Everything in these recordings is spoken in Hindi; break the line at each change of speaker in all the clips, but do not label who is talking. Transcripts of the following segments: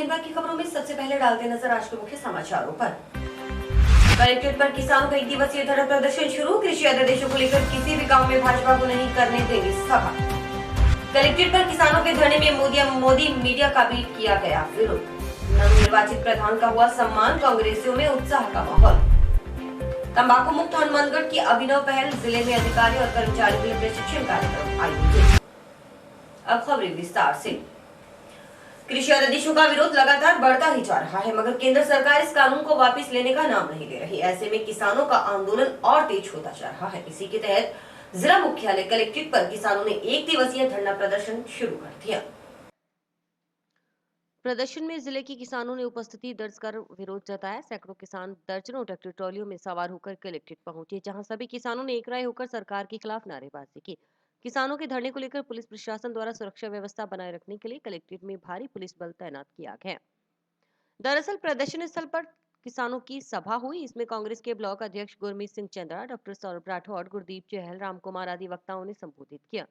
दिन भर की खबरों में सबसे पहले डालते नजर आज के मुख्य समाचारों पर। कलेक्ट्रेट पर किसानों का 1 दिवसीय धरना प्रदर्शन शुरू। कृषि अध्यादेशों को लेकर किसी भी गांव में भाजपा को नहीं करने देंगे सभा। कलेक्ट्रेट पर किसानों के धरने में मोदी मीडिया का भी किया गया विरोध। नवनिर्वाचित प्रधान का हुआ सम्मान। कांग्रेसियों में उत्साह का माहौल। तंबाकू मुक्त हनुमानगढ़ की अभिनव पहल। जिले में अधिकारी और कर्मचारियों के लिए प्रशिक्षण कार्यक्रम आयोजित। अब खबरें विस्तार से। कृषि अध्यादेशों का विरोध लगातार बढ़ता ही जा रहा है, मगर केंद्र सरकार इस कानून को वापस लेने का नाम नहीं ले रही। ऐसे में किसानों का आंदोलन और तेज होता जा रहा है। इसी के तहत जिला मुख्यालय कलेक्ट्रेट पर किसानों ने 1 दिवसीय धरना प्रदर्शन शुरू कर दिया।
प्रदर्शन में जिले के किसानों ने उपस्थिति दर्ज कर विरोध जताया। सैकड़ों किसान दर्जनों ट्रैक्टर ट्रॉलियों में सवार होकर कलेक्ट्रेट पहुंचे, जहां सभी किसानों ने एक राय होकर सरकार के खिलाफ नारेबाजी की। किसानों के धरने को लेकर पुलिस प्रशासन द्वारा सुरक्षा व्यवस्था बनाए रखने के लिए कलेक्ट्रेट में भारी पुलिस बल तैनात किया गया। दरअसल प्रदर्शन स्थल पर किसानों की सभा हुई। इसमें कांग्रेस के ब्लॉक अध्यक्ष गुरमीत सिंह चंद्रा, डॉक्टर सौरभ राठौड़, गुरदीप चहल, राम कुमार आदि वक्ताओं ने संबोधित किया।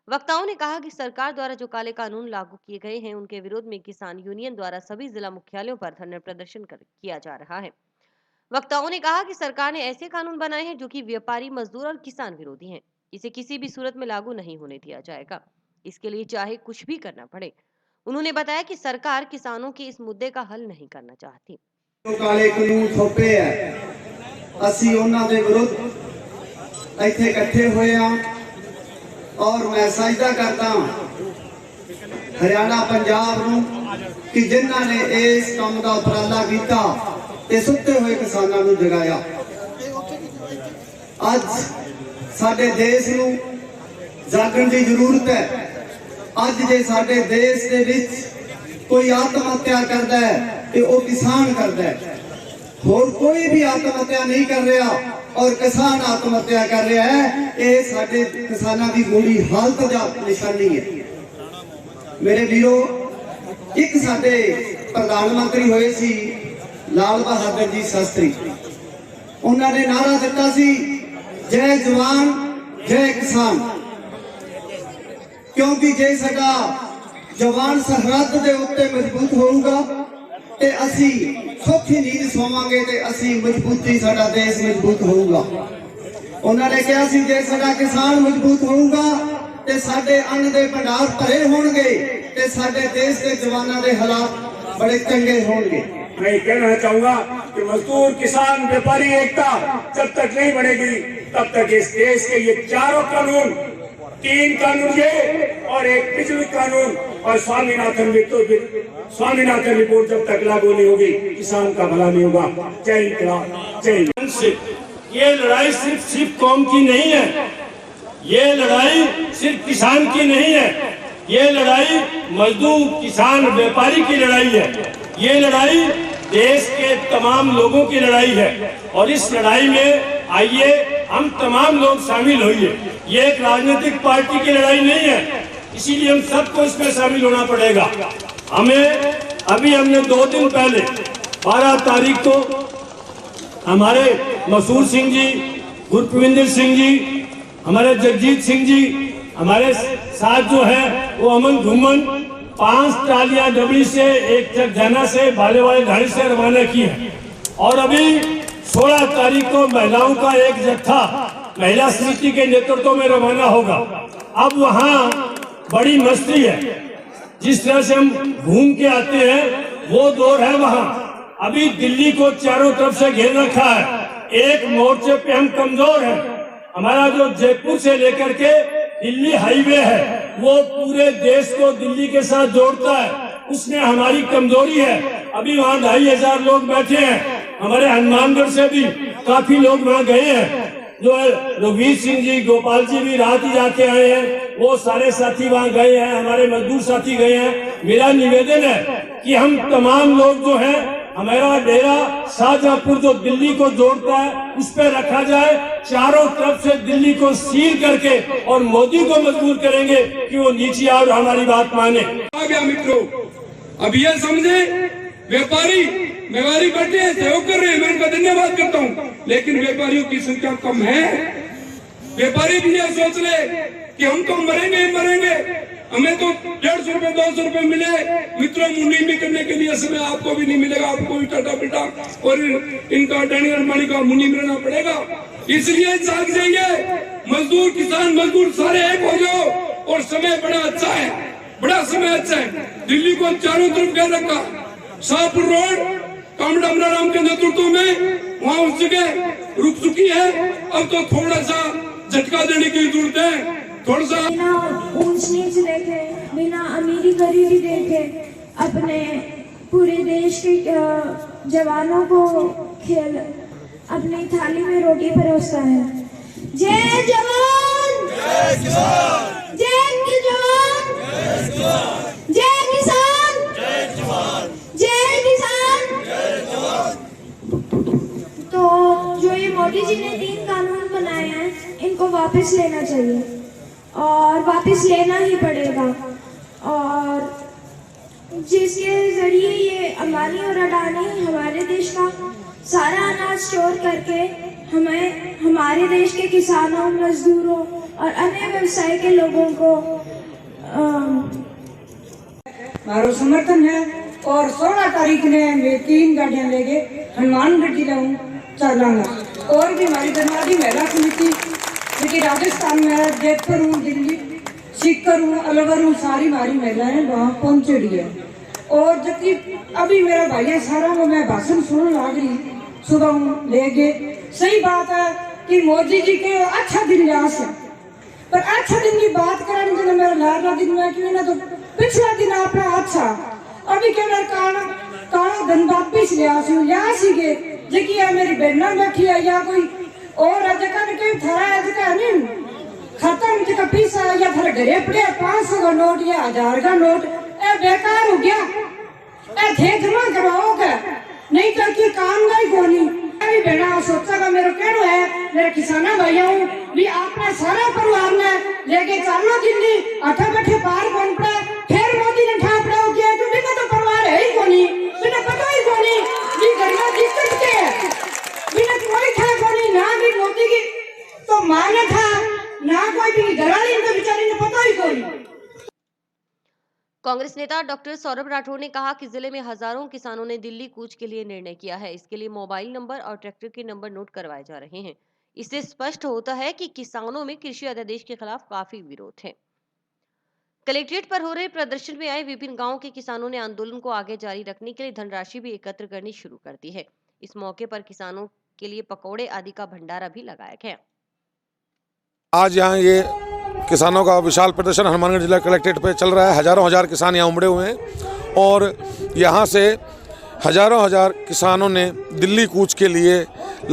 वक्ताओं ने कहा कि सरकार द्वारा जो काले कानून लागू किए गए हैं, उनके विरोध में किसान यूनियन द्वारा सभी जिला मुख्यालयों पर धरना प्रदर्शन किया जा रहा है। वक्ताओं ने कहा कि सरकार ने ऐसे कानून बनाए हैं जो कि व्यापारी, मजदूर और किसान विरोधी हैं। इसे किसी भी सूरत में लागू नहीं होने दिया जाएगा, इसके लिए चाहे कुछ भी करना पड़े। उन्होंने बताया कि सरकार किसानों के इस मुद्दे का हल नहीं करना चाहती।
काले कानून थोपे है, ਅਸੀਂ ਉਹਨਾਂ ਦੇ ਵਿਰੁੱਧ ਇੱਥੇ ਇਕੱਠੇ ਹੋਏ ਆ और मैं सजदा करता हरियाणा पंजाब ਨੂੰ कि जिन्हां ने इस काम का उपराला किया ते सुते हुए किसानों ਨੂੰ जगाया। ਅੱਜ ਸਾਡੇ देश ਨੂੰ जागण की जरूरत है। ਅੱਜ जे ਸਾਡੇ देश ਦੇ ਵਿੱਚ कोई आत्महत्या करता है तो वो किसान करता है, और कोई भी आत्महत्या नहीं कर रहा और किसान आत्महत्या कर रहा है। ये साडे किसानों की बुरी हालत का निशानी है। मेरे वीरो, एक साडे प्रधानमंत्री होए सी लाल बहादुर जी शास्त्री, उन्होंने नारा दिता सी जय जवान जय किसान। क्योंकि जे साडा जवान सरहद के उत्ते मजबूत होगा ते असी सौखी नींद सोवांगे ते असी मजबूती साडा देश मजबूत होगा। उन्होंने कहा सी जे साडा किसान मजबूत होगा ते साडे अन्न दे भंडार भरे होणगे ते साडे देश के जवानों के हालात बड़े चंगे होंगे।
मैं कहना चाहूंगा कि मजदूर, किसान, व्यापारी एकता जब तक नहीं बढ़ेगी तब तक इस देश के ये चारों कानून, 3 कानून ये और एक बिजली कानून और स्वामीनाथन रिपोर्ट जब तक लागू नहीं होगी, किसान का भला नहीं होगा। जय हिंद, जय हिंद। ये लड़ाई सिर्फ कौम की नहीं है, ये लड़ाई सिर्फ किसान की नहीं है, ये लड़ाई मजदूर, किसान, व्यापारी की लड़ाई है। ये लड़ाई देश के तमाम लोगों की लड़ाई है और इस लड़ाई में आइए हम तमाम लोग शामिल होइए। ये एक राजनीतिक पार्टी की लड़ाई नहीं है, इसीलिए हम सबको इसमें शामिल होना पड़ेगा। हमने 2 दिन पहले 12 तारीख को हमारे मसूर सिंह जी, गुरप्रविंदर सिंह जी, हमारे जगजीत सिंह जी, हमारे साथ जो है वो अमन घुमन 5 टालियां डबली से, एक जगजाना से, भाले वाले ढाणी से रवाना की है। और अभी 16 तारीख को महिलाओं का एक जत्था महिला समिति के नेतृत्व में रवाना होगा। अब वहाँ बड़ी मस्ती है, जिस तरह से हम घूम के आते हैं वो दौर है वहाँ। अभी दिल्ली को चारों तरफ से घेर रखा है। एक मोर्चे पे हम कमजोर हैं। हमारा जो जयपुर से लेकर के दिल्ली हाईवे है वो पूरे देश को दिल्ली के साथ जोड़ता है, उसमें हमारी कमजोरी है। अभी वहाँ 2500 लोग बैठे हैं। हमारे हनुमानगढ़ से भी काफी लोग वहाँ गए हैं, जो रघुवीर सिंह जी, गोपाल जी भी रात ही जाके आए हैं, वो सारे साथी वहाँ गए हैं, हमारे मजदूर साथी गए हैं। मेरा निवेदन है कि हम तमाम लोग जो हैं, हमारा डेरा शाहजहांपुर जो दिल्ली को जोड़ता है उस पर रखा जाए। चारों तरफ से दिल्ली को सील करके और मोदी को मजबूर करेंगे कि वो नीचे आए और हमारी बात माने।
आ गया मित्रों, अब ये समझे व्यापारी बैठे हैं, सहयोग कर रहे हैं, मैं उनका धन्यवाद करता हूँ, लेकिन व्यापारियों की संख्या कम है। व्यापारी भी ये सोच ले कि हम तो मरेंगे ही मरेंगे, हमें तो 150 रुपए 200 रुपए मिले मित्रों, मुन्नी भी करने के लिए समय आपको भी नहीं मिलेगा, आपको भी टाटा बेटा और इनका अडानी अंबानी का मुन्नी मिलना पड़ेगा। इसलिए जाग जाइए, मजदूर किसान मजदूर सारे एक हो जाओ। और समय बड़ा अच्छा है, बड़ा समय अच्छा है। दिल्ली को चारों तरफ घेर रखा, शाहपुर रोड कामड़ा राम के नेतृत्व में वहाँ उस जगह रुक चुकी है। अब तो थोड़ा सा झटका देने की जरूरत है, थोड़ा सा
बिना ऊंच नीच देखे, बिना अमीरी गरीबी देखे अपने पूरे देश के जवानों को खेल अपनी थाली में रोटी परोसता है। जय जवान जय किसान, जय जवान जय किसान, जय किसान जय जवान, जय किसान जय जवान। तो जो ये मोदी जी ने 3 कानून बनाए हैं, इनको वापस लेना चाहिए और वापस लेना ही पड़ेगा। और जिसके जरिए ये अंबानी और अडानी हमारे देश का सारा अनाज स्टोर करके हमें हमारे देश के किसानों, मजदूरों और अन्य व्यवसाय के लोगों को
मारो समर्थन है। और 16 तारीख ने मैं 3 गाड़ियां लेके हनुमानगढ़ जिला चलाऊंगा। और भी हमारी धनवादी महिला समिति क्योंकि राजस्थान में है, जयपुर हूँ, दिल्ली, सीकर हूँ, अलवर हूँ, सारी हमारी महिलाएं वहाँ पहुँच रही है। और जबकि अभी मेरा भाई है सारा वो मैं भाषण सुनने लग रही सुबह लेके। सही बात है कि मोदी जी के अच्छा दिन लिहाज है, पर अच्छा दिन की बात कराने के लिए मेरा लाडला दिन में क्यों ना, तो पिछला दिन अपना अच्छा अभी के मेरे काना धन वापिस लिहाज ही के जगह मेरी बहना बैठी है या कोई और जगह के थारा जगह नहीं खत्म जगह पीसा या थारे घरे पड़े 500 का नोट या 1000 का नोट, ए बेकार हो गया। ए थे जमा करवाओगे नहीं तो कि काम नहीं कोनी। अभी बेटा सोचा का मेरे कहनो है मेरे किसाना भाइयों भी आपने सारा परिवार ने लेके चलो दिल्ली अठा बैठे पार बन पड़ा। फिर मोदी ने ठा पड़ा हो गया तो बिना तो परिवार है ही कोनी, बिना पता ही कोनी ये गरीब दिक्कत के है, बिना कोई था कोनी ना भी मोदी की तो माने था ना कोई भी दलाली तो बेचारी ने पता ही कोनी।
कांग्रेस नेता डॉक्टर सौरभ राठौर ने कहा कि जिले में हजारों किसानों ने दिल्ली कूच के लिए निर्णय किया है। इसके लिए मोबाइल नंबर और ट्रैक्टर के नंबर नोट करवाए जा रहे हैं। इससे स्पष्ट होता है कि किसानों में कृषि अध्यादेश के खिलाफ काफी विरोध है। कलेक्ट्रेट पर हो रहे प्रदर्शन में आए विभिन्न गांवों के किसानों ने आंदोलन को आगे जारी रखने के लिए धनराशि भी एकत्र करनी शुरू कर दी है। इस मौके पर किसानों के लिए पकौड़े आदि का भंडारा भी लगाया गया।
आज यहाँ ये किसानों का विशाल प्रदर्शन हनुमानगढ़ जिला कलेक्ट्रेट पे चल रहा है। हजारों हजार किसान यहाँ उमड़े हुए हैं और यहाँ से हजारों हजार किसानों ने दिल्ली कूच के लिए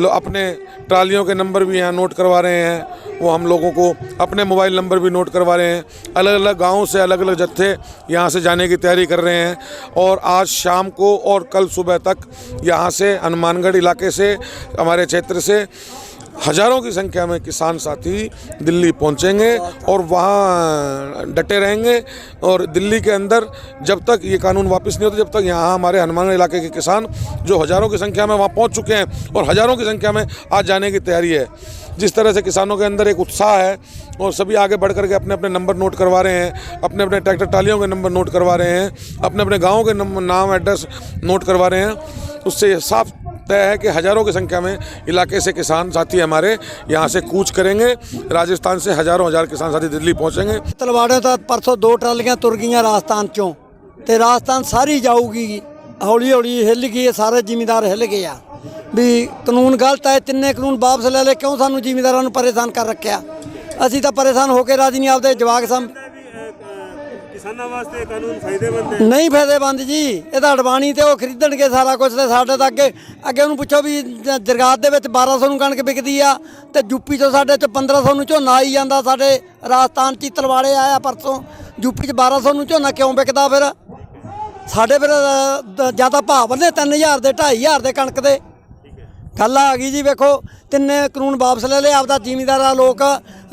अपने ट्रालियों के नंबर भी यहाँ नोट करवा रहे हैं। वो हम लोगों को अपने मोबाइल नंबर भी नोट करवा रहे हैं। अलग अलग गाँव से अलग अलग जत्थे यहाँ से जाने की तैयारी कर रहे हैं और आज शाम को और कल सुबह तक यहाँ से हनुमानगढ़ इलाके से हमारे क्षेत्र से हजारों की संख्या में किसान साथी दिल्ली पहुंचेंगे और वहां डटे रहेंगे। और दिल्ली के अंदर जब तक ये कानून वापस नहीं होता, जब तक यहाँ हमारे हनुमानगढ़ इलाके के किसान जो हजारों की संख्या में वहां पहुंच चुके हैं और हजारों की संख्या में आज जाने की तैयारी है। जिस तरह से किसानों के अंदर एक उत्साह है और सभी आगे बढ़ करके अपने अपने नंबर नोट करवा रहे हैं, अपने अपने ट्रैक्टर ट्रालियों के नंबर नोट करवा रहे हैं, अपने अपने गाँव के नाम एड्रेस नोट करवा रहे हैं। उससे साफ तय है कि हजारों की संख्या में इलाके से किसान साथी हमारे यहाँ से कूच करेंगे। राजस्थान से हजारों हजार किसान साथी दिल्ली पहुँचेंगे।
तलवाड़े तो परसों 2 ट्रालियां तुर गई राजस्थान चों ते राजस्थान सारी जाऊगी। हौली हौली हिल गई, सारे जिमीदार हिल गए आ भी कानून गलत है, 3 कानून वापस ले ले। क्यों सानू जिमीदारां नूं परेशान कर रखिया? असीं तां परेशान होकर राजी नहीं, आपदे जवाक सम
किसानां वास्ते कानून फायदेमंद है
नहीं फायदेमंद जी। ये तो अडवाणी ते वो खरीदणगे सारा कुछ ते साडे तां अगे उन्होंने पुछो भी जरगात दे विच 1200 नूं कणक विकदी आ ते यूपी चों साडे च 1500 नूं झोना आई जांदा। साडे राजस्थान च तलवाड़े आया परसों, यूपी च 1200 नूं झोना क्यों विकदा? फिर साडे फिर जां तां भाव बंदे 3000 दे 2500 दे कणक दे गल आ गई जी। वेखो 3 कानून वापस ले ले, आपदा जिमीदार लोग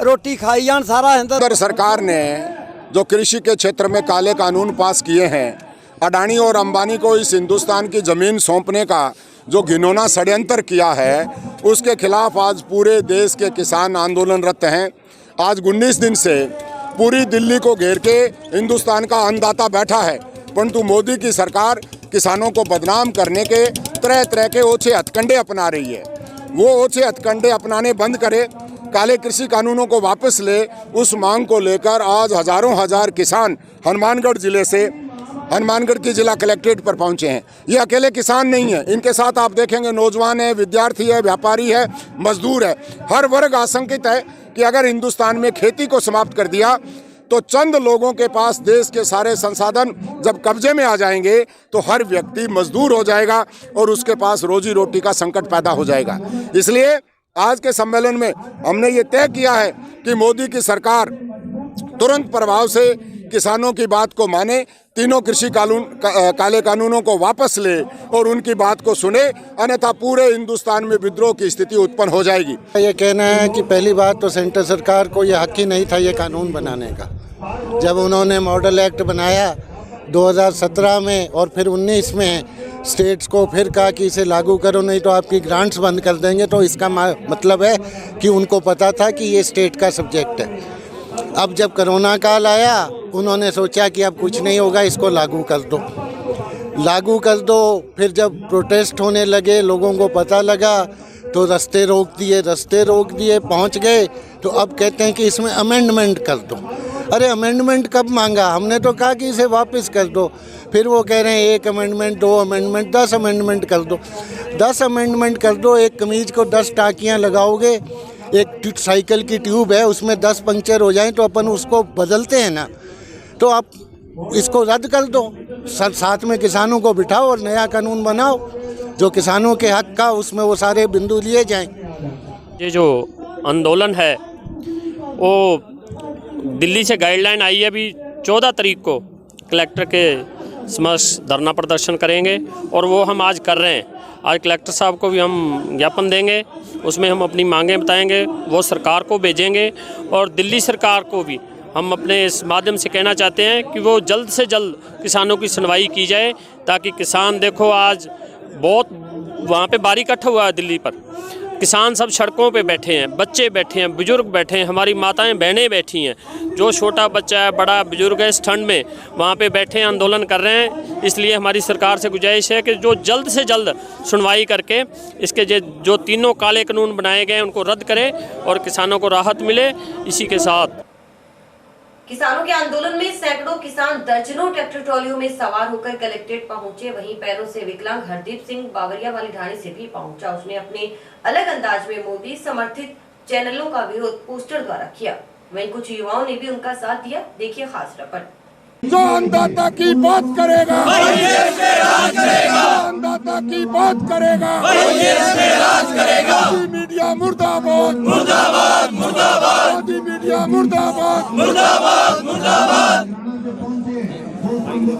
रोटी खाई जान। सारा हिंदुस्तान
सरकार ने जो कृषि के क्षेत्र में काले कानून पास किए हैं, अडानी और अंबानी को इस हिंदुस्तान की ज़मीन सौंपने का जो घिनौना षड्यंत्र किया है, उसके खिलाफ आज पूरे देश के किसान आंदोलनरत हैं। आज 19 दिन से पूरी दिल्ली को घेर के हिंदुस्तान का अन्नदाता बैठा है, परंतु मोदी की सरकार किसानों को बदनाम करने के तरह तरह के ओछे हथकंडे अपना रही है। वो ओछे हथकंडे अपनाने बंद करे, काले कृषि कानूनों को वापस ले, उस मांग को लेकर आज हजारों हजार किसान हनुमानगढ़ जिले से हनुमानगढ़ की जिला कलेक्ट्रेट पर पहुंचे हैं। ये अकेले किसान नहीं है, इनके साथ आप देखेंगे नौजवान है, विद्यार्थी है, व्यापारी है, मजदूर है। हर वर्ग आशंकित है कि अगर हिंदुस्तान में खेती को समाप्त कर दिया तो चंद लोगों के पास देश के सारे संसाधन जब कब्जे में आ जाएंगे तो हर व्यक्ति मजदूर हो जाएगा और उसके पास रोजी रोटी का संकट पैदा हो जाएगा। इसलिए आज के सम्मेलन में हमने ये तय किया है कि मोदी की सरकार तुरंत प्रभाव से किसानों की बात को माने, तीनों कृषि काले कानूनों को वापस ले और उनकी बात को सुने, अन्यथा पूरे हिंदुस्तान में विद्रोह की स्थिति उत्पन्न हो जाएगी।
ये कहना है कि पहली बात तो सेंटर सरकार को ये हक ही नहीं था ये कानून बनाने का। जब उन्होंने मॉडल एक्ट बनाया 2017 में और फिर 19 में स्टेट्स को फिर कहा कि इसे लागू करो नहीं तो आपकी ग्रांट्स बंद कर देंगे, तो इसका मतलब है कि उनको पता था कि ये स्टेट का सब्जेक्ट है। अब जब कोरोना काल आया उन्होंने सोचा कि अब कुछ नहीं होगा, इसको लागू कर दो। फिर जब प्रोटेस्ट होने लगे, लोगों को पता लगा तो रास्ते रोक दिए, पहुंच गए तो अब कहते हैं कि इसमें अमेंडमेंट कर दो। अरे अमेंडमेंट कब मांगा? हमने तो कहा कि इसे वापस कर दो। फिर वो कह रहे हैं 1 अमेंडमेंट, 2 अमेंडमेंट, 10 अमेंडमेंट कर दो। 10 अमेंडमेंट कर दो। एक कमीज को 10 टाँकियाँ लगाओगे, एक साइकिल की ट्यूब है उसमें 10 पंक्चर हो जाएं तो अपन उसको बदलते हैं ना, तो आप इसको रद्द कर दो, साथ में किसानों को बिठाओ और नया कानून बनाओ जो किसानों के हक का, उसमें वो सारे बिंदु लिए जाएं।
ये जो आंदोलन है वो दिल्ली से गाइडलाइन आई है, अभी 14 तारीख को कलेक्टर के समक्ष धरना प्रदर्शन करेंगे और वो हम आज कर रहे हैं। आज कलेक्टर साहब को भी हम ज्ञापन देंगे, उसमें हम अपनी मांगें बताएंगे, वो सरकार को भेजेंगे और दिल्ली सरकार को भी हम अपने इस माध्यम से कहना चाहते हैं कि वो जल्द से जल्द किसानों की सुनवाई की जाए, ताकि किसान, देखो आज बहुत वहाँ पे भारी इकट्ठा हुआ है दिल्ली पर, किसान सब सड़कों पे बैठे हैं, बच्चे बैठे हैं, बुजुर्ग बैठे हैं, हमारी माताएं बहनें बैठी हैं, जो छोटा बच्चा है, बड़ा बुजुर्ग है, इस ठंड में वहाँ पे बैठे हैं, आंदोलन कर रहे हैं। इसलिए हमारी सरकार से गुजारिश है कि जो जल्द से जल्द सुनवाई करके इसके जो तीनों काले कानून बनाए गए उनको रद्द करें और किसानों को राहत मिले। इसी के साथ
किसानों के आंदोलन में सैकड़ों किसान दर्जनों ट्रैक्टर ट्रॉलियों में सवार होकर कलेक्ट्रेट पहुंचे। वहीं पैरों से विकलांग हरदीप सिंह बावरिया वाली ढाणी से भी पहुंचा। उसने अपने अलग अंदाज में मोदी समर्थित चैनलों का विरोध पोस्टर द्वारा किया। वहीं कुछ युवाओं ने भी उनका साथ दिया। देखिए खास रिपोर्ट।
जो अन्नदाता की बात करेगा वही देश में राज करेगा, अन्नदाता की बात करेगा वही देश में राज करेगा। मोदी मीडिया मुर्दाबाद, मुर्दाबाद, मुर्दाबाद। मोदी मीडिया मुर्दाबाद, मुर्दाबाद, मुर्दाबाद।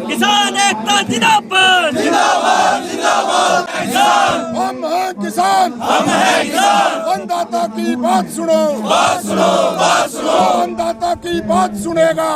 किसान एकता जिंदाबाद, जिंदाबाद, जिंदाबाद। किसान
हम हैं किसान,
हम हैं किसान।
अन्नदाता की बात सुनो,
बात सुनो, बात सुनो।
अन्नदाता की बात सुनेगा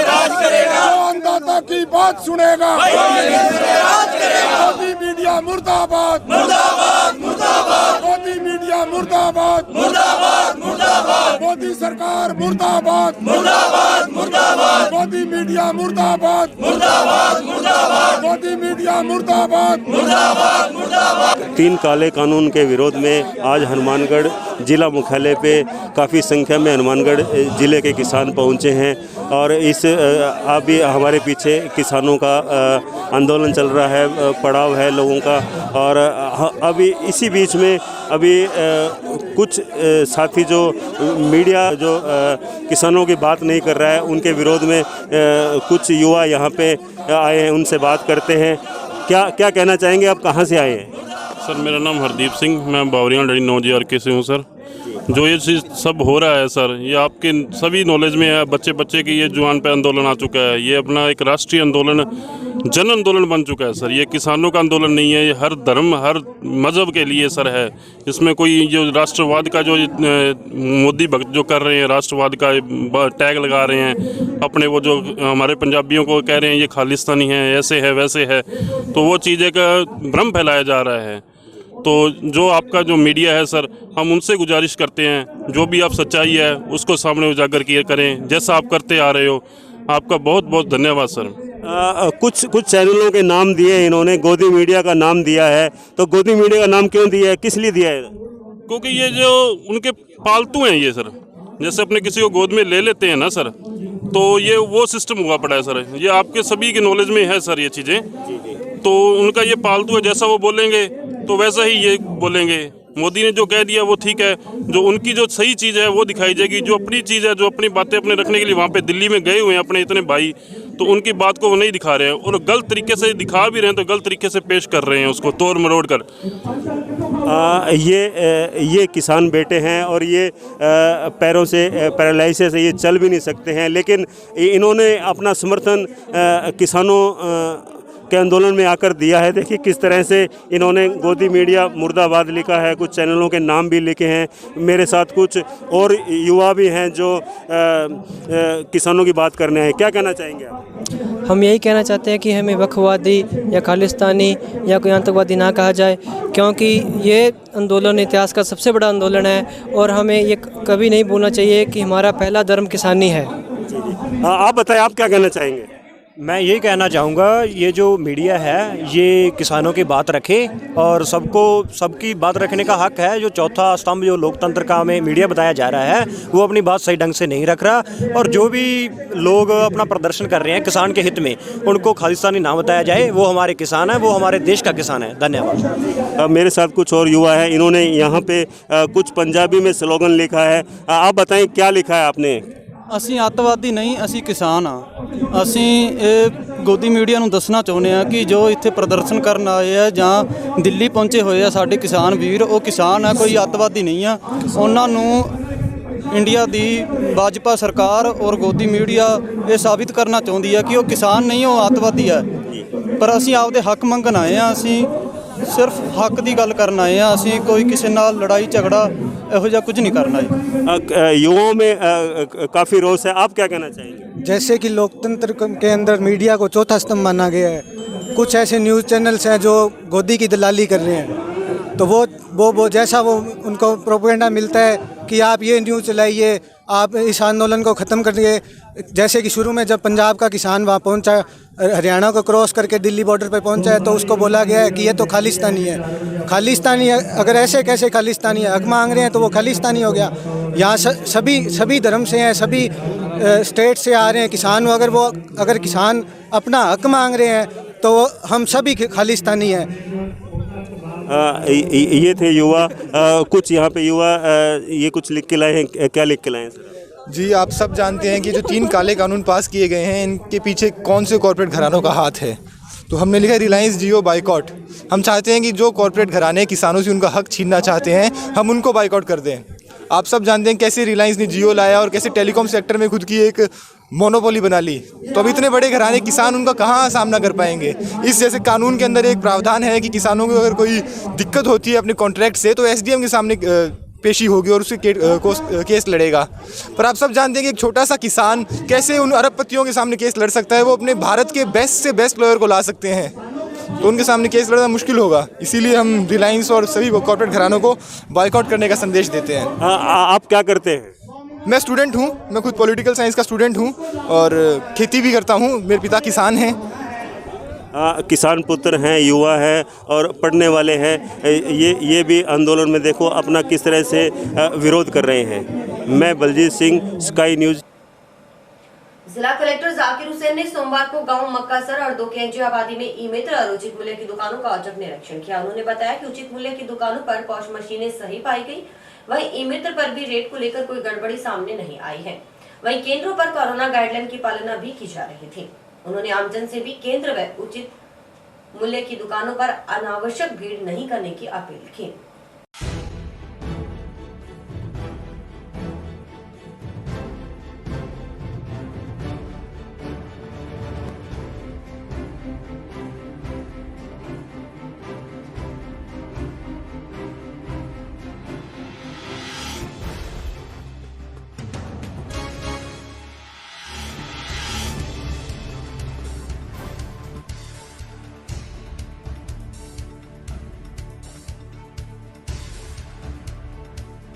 राज करेगा,
अन्नदाता की बात सुनेगा
राज करेगा।
मोदी मीडिया मुर्दाबाद,
मुर्दाबाद, मुर्दाबाद।
मोदी मीडिया मुर्दाबाद,
मुर्दाबाद, मुर्दाबाद।
मोदी सरकार मुर्दाबाद,
मुर्दाबाद, मुर्दाबाद।
मोदी मीडिया मुर्दाबाद,
मुर्दाबाद, मुर्दाबाद।
मोदी मीडिया मुर्दाबाद,
मुर्दाबाद, मुर्दाबाद।
3 काले कानून के विरोध में आज हनुमानगढ़ जिला मुख्यालय पे काफ़ी संख्या में हनुमानगढ़ जिले के किसान पहुंचे हैं और इस अभी हमारे पीछे किसानों का आंदोलन चल रहा है, पड़ाव है लोगों का। और अभी इसी बीच में अभी कुछ साथी जो मीडिया जो किसानों की बात नहीं कर रहा है उनके विरोध में कुछ युवा यहाँ पे आए हैं, उनसे बात करते हैं। क्या कहना चाहेंगे, आप कहाँ से आए हैं?
सर मेरा नाम हरदीप सिंह, मैं बावरिया ढाणी 9 से हूँ सर। जो ये चीज़ सब हो रहा है सर, ये आपके सभी नॉलेज में है, बच्चे की ये जुबान पे आंदोलन आ चुका है। ये अपना एक राष्ट्रीय आंदोलन, जन आंदोलन बन चुका है सर। ये किसानों का आंदोलन नहीं है, ये हर धर्म, हर मज़हब के लिए सर है। इसमें कोई जो राष्ट्रवाद का जो मोदी भक्त जो कर रहे हैं, राष्ट्रवाद का टैग लगा रहे हैं, अपने वो जो हमारे पंजाबियों को कह रहे हैं ये खालिस्तानी है, ऐसे है वैसे है, तो वो चीज़ एक भ्रम फैलाया जा रहा है। तो जो आपका जो मीडिया है सर, हम उनसे गुजारिश करते हैं जो भी आप सच्चाई है उसको सामने उजागर किया करें, जैसा आप करते आ रहे हो। आपका बहुत बहुत धन्यवाद सर।
कुछ चैनलों के नाम दिए इन्होंने, गोदी मीडिया का नाम दिया है, तो गोदी मीडिया का नाम क्यों दिया है, किस लिए दिया है?
क्योंकि ये जो उनके पालतू हैं ये सर, जैसे अपने किसी को गोद में ले लेते हैं ना सर, तो ये वो सिस्टम हुआ पड़ा है सर। ये आपके सभी के नॉलेज में है सर ये चीज़ें, तो उनका ये पालतू है, जैसा वो बोलेंगे तो वैसा ही ये बोलेंगे। मोदी ने जो कह दिया वो ठीक है, जो उनकी जो सही चीज़ है वो दिखाई जाएगी, जो अपनी चीज़ है, जो अपनी बातें अपने रखने के लिए वहाँ पे दिल्ली में गए हुए हैं अपने इतने भाई, तो उनकी बात को वो नहीं दिखा रहे हैं, और गलत तरीके से दिखा भी रहे हैं तो गलत तरीके से पेश कर रहे हैं उसको तोड़ मरोड़ कर।
ये किसान बेटे हैं और ये पैरों से पैरालाइसिस से ये चल भी नहीं सकते हैं, लेकिन इन्होंने अपना समर्थन किसानों के आंदोलन में आकर दिया है। देखिए किस तरह से इन्होंने गोदी मीडिया मुर्दाबाद लिखा है, कुछ चैनलों के नाम भी लिखे हैं। मेरे साथ कुछ और युवा भी हैं जो किसानों की बात करने हैं। क्या कहना चाहेंगे आप?
हम यही कहना चाहते हैं कि हमें वक्फवादी या खालिस्तानी या कोई आतंकवादी ना कहा जाए, क्योंकि ये आंदोलन इतिहास का सबसे बड़ा आंदोलन है और हमें ये कभी नहीं भूलना चाहिए कि हमारा पहला धर्म किसानी है।
आप बताएं, आप क्या कहना चाहेंगे?
मैं यही कहना चाहूँगा, ये जो मीडिया है ये किसानों की बात रखे और सबकी बात रखने का हक है। जो चौथा स्तंभ जो लोकतंत्र का हमें मीडिया बताया जा रहा है वो अपनी बात सही ढंग से नहीं रख रहा, और जो भी लोग अपना प्रदर्शन कर रहे हैं किसान के हित में उनको खालिस्तानी ना बताया जाए। वो हमारे किसान हैं, वो हमारे देश का किसान है। धन्यवाद।
मेरे साथ कुछ और युवा है, इन्होंने यहाँ पे कुछ पंजाबी में स्लोगन लिखा है। आप बताएं क्या लिखा है आपने?
ਅਸੀਂ ਅੱਤਵਾਦੀ ਨਹੀਂ, ਅਸੀਂ ਕਿਸਾਨ ਆ। ਅਸੀਂ ਇਹ ਗੋਦੀ ਮੀਡੀਆ ਨੂੰ ਦੱਸਣਾ ਚਾਹੁੰਦੇ ਆ ਕਿ ਜੋ ਇੱਥੇ ਪ੍ਰਦਰਸ਼ਨ ਕਰਨ ਆਏ ਆ ਜਾਂ ਦਿੱਲੀ ਪਹੁੰਚੇ ਹੋਏ ਆ ਸਾਡੇ ਕਿਸਾਨ ਵੀਰ, ਉਹ ਕਿਸਾਨ ਆ, ਕੋਈ ਅੱਤਵਾਦੀ ਨਹੀਂ ਆ। ਉਹਨਾਂ ਨੂੰ ਇੰਡੀਆ ਦੀ ਭਾਜਪਾ ਸਰਕਾਰ ਔਰ ਗੋਦੀ ਮੀਡੀਆ ਇਹ ਸਾਬਿਤ ਕਰਨਾ ਚਾਹੁੰਦੀ ਆ ਕਿ ਉਹ ਕਿਸਾਨ ਨਹੀਂ, ਉਹ ਅੱਤਵਾਦੀ ਆ। ਪਰ ਅਸੀਂ ਆਪਦੇ ਹੱਕ ਮੰਗਣ ਆਏ ਆ, ਅਸੀਂ सिर्फ हक की गल करना है। असी कोई किसी नाल लड़ाई झगड़ा यहो जिहा कुछ नहीं करना है।
युवाओं में काफ़ी रोष है, आप क्या कहना चाहेंगे?
जैसे कि लोकतंत्र के अंदर मीडिया को चौथा स्तंभ माना गया है, कुछ ऐसे न्यूज़ चैनल्स हैं जो गोदी की दलाली कर रहे हैं, तो वो जैसा वो उनको प्रोपेगेंडा मिलता है कि आप ये न्यूज़ चलाइए, आप इस आंदोलन को ख़त्म करिए। जैसे कि शुरू में जब पंजाब का किसान वहाँ पहुँचा, हरियाणा को क्रॉस करके दिल्ली बॉर्डर पे पहुँचा है, तो उसको बोला गया है कि ये तो खालिस्तानी है। खालिस्तानी है, अगर ऐसे कैसे खालिस्तानी है? हक मांग रहे हैं तो वो खालिस्तानी हो गया। यहाँ सभी धर्म से हैं, सभी स्टेट से आ रहे हैं किसान। अगर किसान अपना हक मांग रहे हैं तो हम सभी खालिस्तानी हैं।
ये थे युवा। कुछ यहाँ पे युवा ये कुछ लिख के लाए हैं। क्या लिख के लाए हैं सर?
जी, आप सब जानते हैं कि जो 3 काले कानून पास किए गए हैं इनके पीछे कौन से कॉर्पोरेट घरानों का हाथ है। तो हमने लिखा है रिलायंस जियो बाइकॉट। हम चाहते हैं कि जो कॉर्पोरेट घराने किसानों से उनका हक छीनना चाहते हैं, हम उनको बाइकॉट कर दें। आप सब जानते हैं कैसे रिलायंस ने जियो लाया और कैसे टेलीकॉम सेक्टर में खुद की एक मोनोपोली बना ली। तो अब इतने बड़े घराने किसान उनका कहाँ सामना कर पाएंगे। इस जैसे कानून के अंदर एक प्रावधान है कि किसानों को अगर कोई दिक्कत होती है अपने कॉन्ट्रैक्ट से तो एसडीएम के सामने पेशी होगी और उसके केस लड़ेगा। पर आप सब जानते हैं कि एक छोटा सा किसान कैसे उन अरबपतियों के सामने केस लड़ सकता है। वो अपने भारत के बेस्ट से बेस्ट लॉयर को ला सकते हैं, तो उनके सामने केस लड़ना मुश्किल होगा। इसीलिए हम रिलायंस और सभी कॉर्पोरेट घरानों को बाइकआउट करने का संदेश देते हैं।
आप क्या करते हैं?
मैं स्टूडेंट हूँ, मैं खुद पॉलिटिकल साइंस का स्टूडेंट हूँ और खेती भी करता हूँ। मेरे पिता किसान हैं।
किसान पुत्र हैं, युवा हैं और पढ़ने वाले हैं। ये भी आंदोलन में देखो अपना किस तरह से विरोध कर रहे हैं। मैं बलजीत सिंह, स्काई न्यूज़।
जिला कलेक्टर जाकिर हुसैन ने सोमवार को गांव मक्कासर और 2 केंजी आबादी में ई मित्र और उचित मूल्य की दुकानों का औचक निरीक्षण किया। उन्होंने बताया कि उचित मूल्य की दुकानों पर पॉश मशीनें सही पाई गई, वहीं ई मित्र पर भी रेट को लेकर कोई गड़बड़ी सामने नहीं आई है। वहीं केंद्रों पर कोरोना गाइडलाइन की पालना भी की जा रही थी। उन्होंने आमजन से भी केंद्र व उचित मूल्य की दुकानों पर अनावश्यक भीड़ नहीं करने की अपील की।